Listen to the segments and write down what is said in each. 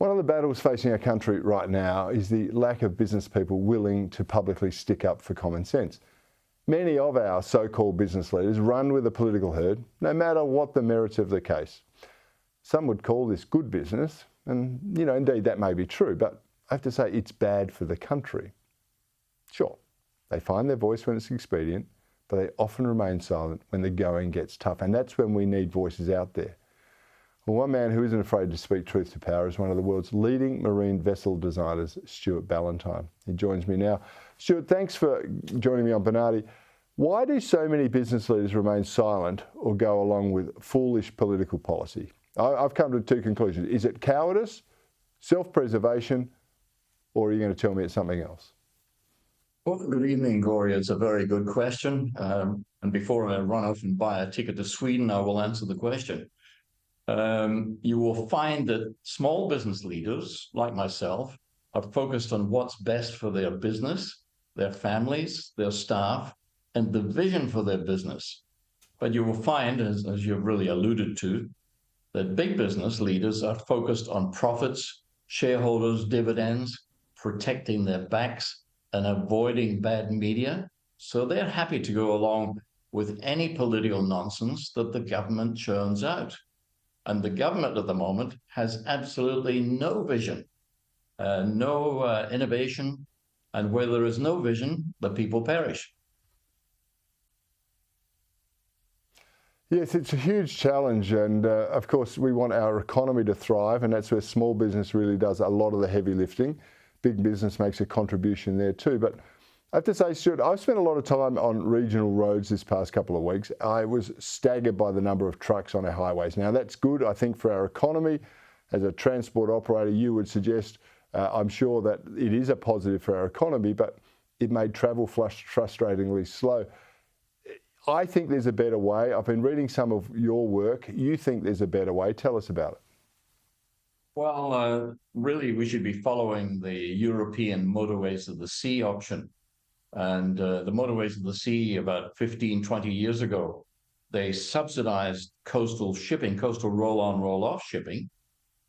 One of the battles facing our country right now is the lack of business people willing to publicly stick up for common sense. Many of our so-called business leaders run with the political herd, no matter what the merits of the case. Some would call this good business, and indeed that may be true, but I have to say it's bad for the country. Sure, they find their voice when it's expedient, but they often remain silent when the going gets tough, and that's when we need voices out there. Well, one man who isn't afraid to speak truth to power is one of the world's leading marine vessel designers, Stuart Ballantyne. He joins me now. Stuart, thanks for joining me on Bernardi. Why do so many business leaders remain silent or go along with foolish political policy? I've come to two conclusions. Is it cowardice, self-preservation, or are you going to tell me it's something else? Well, good evening, Cory. It's a very good question. And before I run off and buy a ticket to Sweden, I will answer the question. You will find that small business leaders like myself are focused on what's best for their business, their families, their staff, and the vision for their business. But you will find, as you've really alluded to, that big business leaders are focused on profits, shareholders, dividends, protecting their backs, and avoiding bad media. So they're happy to go along with any political nonsense that the government churns out. And the government at the moment has absolutely no vision, no innovation, and where there is no vision, the people perish. Yes, it's a huge challenge, and of course we want our economy to thrive, and that's where small business really does a lot of the heavy lifting. Big business makes a contribution there too. But I have to say, Stuart, I've spent a lot of time on regional roads this past couple of weeks. I was staggered by the number of trucks on our highways. Now, that's good, I think, for our economy. As a transport operator, you would suggest, I'm sure that it is a positive for our economy, but it made travel frustratingly slow. I think there's a better way. I've been reading some of your work. You think there's a better way. Tell us about it. Well, really, we should be following the European Motorways of the Sea option. And the Motorways of the Sea, about 15, 20 years ago, they subsidized coastal shipping, coastal roll-on, roll-off shipping,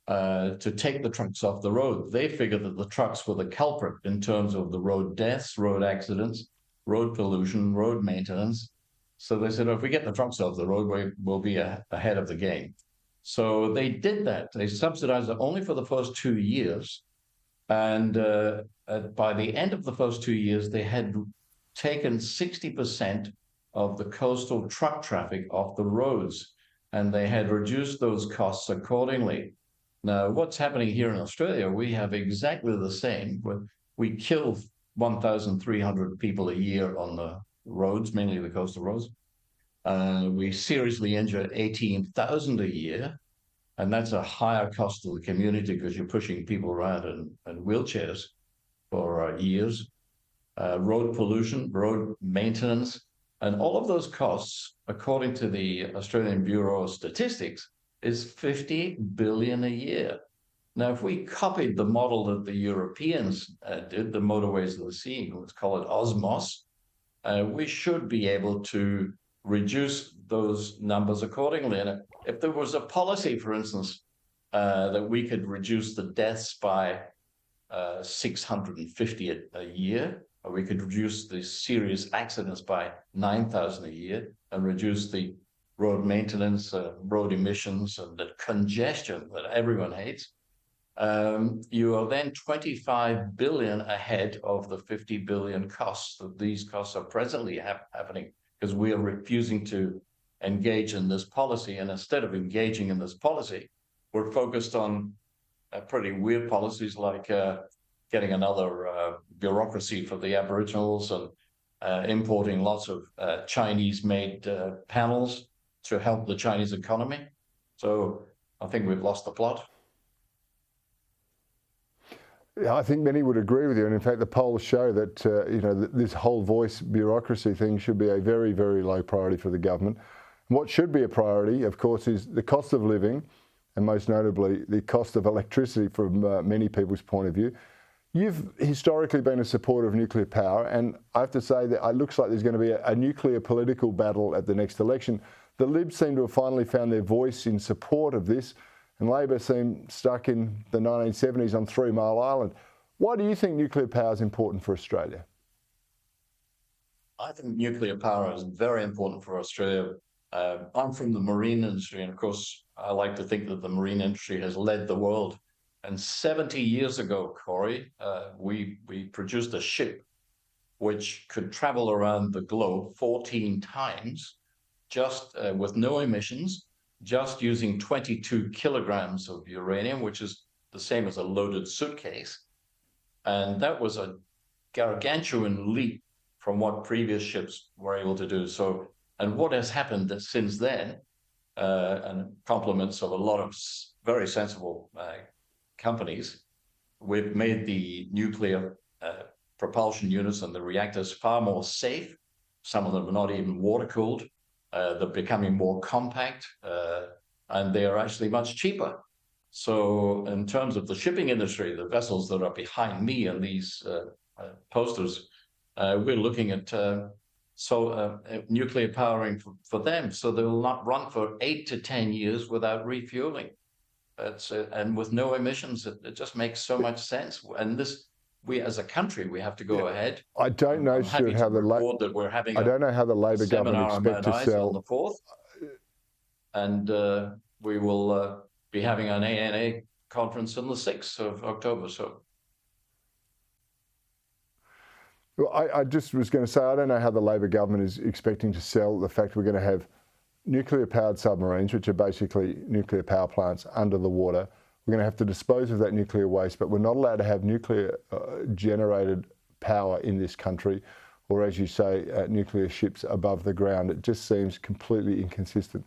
to take the trucks off the road. They figured that the trucks were the culprit in terms of the road deaths, road accidents, road pollution, road maintenance. So they said, if we get the trucks off the road, we'll be ahead of the game. So they did that. They subsidized it only for the first 2 years. And by the end of the first 2 years, they had taken 60% of the coastal truck traffic off the roads, and they had reduced those costs accordingly. Now, what's happening here in Australia, we have exactly the same. We kill 1,300 people a year on the roads, mainly the coastal roads. We seriously injure 18,000 a year. And that's a higher cost to the community because you're pushing people around in wheelchairs for years. Road pollution, road maintenance, and all of those costs, according to the Australian Bureau of Statistics, is 50 billion a year. Now, if we copied the model that the Europeans did, the Motorways of the Sea, let's call it OSMOS, we should be able to reduce those numbers accordingly. And if there was a policy, for instance, that we could reduce the deaths by 650 a year, or we could reduce the serious accidents by 9,000 a year, and reduce the road maintenance, road emissions, and the congestion that everyone hates, you are then 25 billion ahead of the 50 billion costs that these costs are presently happening, because we are refusing to engage in this policy. And instead of engaging in this policy, we're focused on pretty weird policies like getting another bureaucracy for the Aboriginals and importing lots of Chinese-made panels to help the Chinese economy. So I think we've lost the plot. Yeah, I think many would agree with you, and in fact the polls show that this whole voice bureaucracy thing should be a very, very low priority for the government. And what should be a priority, of course, is the cost of living, and most notably the cost of electricity from many people's point of view. You've historically been a supporter of nuclear power, and I have to say that it looks like there's going to be a nuclear political battle at the next election. The Libs seem to have finally found their voice in support of this, And Labor seem stuck in the 1970s on 3 Mile Island. Why do you think nuclear power is important for Australia? I think nuclear power is very important for Australia. I'm from the marine industry, and of course, I like to think that the marine industry has led the world. And 70 years ago, Cory, we produced a ship which could travel around the globe 14 times, just with no emissions, just using 22 kilograms of uranium, which is the same as a loaded suitcase. And that was a gargantuan leap from what previous ships were able to do. So, and what has happened since then, and compliments of a lot of very sensible companies, we've made the nuclear propulsion units and the reactors far more safe. Some of them are not even water cooled. They're becoming more compact, and they are actually much cheaper. So in terms of the shipping industry, the vessels that are behind me in these posters, we're looking at nuclear powering for them, so they will not run for 8 to 10 years without refueling. And with no emissions, it just makes so much sense. And this, we as a country, we have to go ahead. I don't know, Stuart, how that we're having I don't know how the Labor government expect to sell on the 4th, and we will be having an ANA conference on the 6th of October. So. Well, I just was going to say, I don't know how the Labor government is expecting to sell the fact we're going to have nuclear-powered submarines, which are basically nuclear power plants under the water. We're going to have to dispose of that nuclear waste, but we're not allowed to have nuclear-generated power in this country, or as you say, nuclear ships above the ground. It just seems completely inconsistent.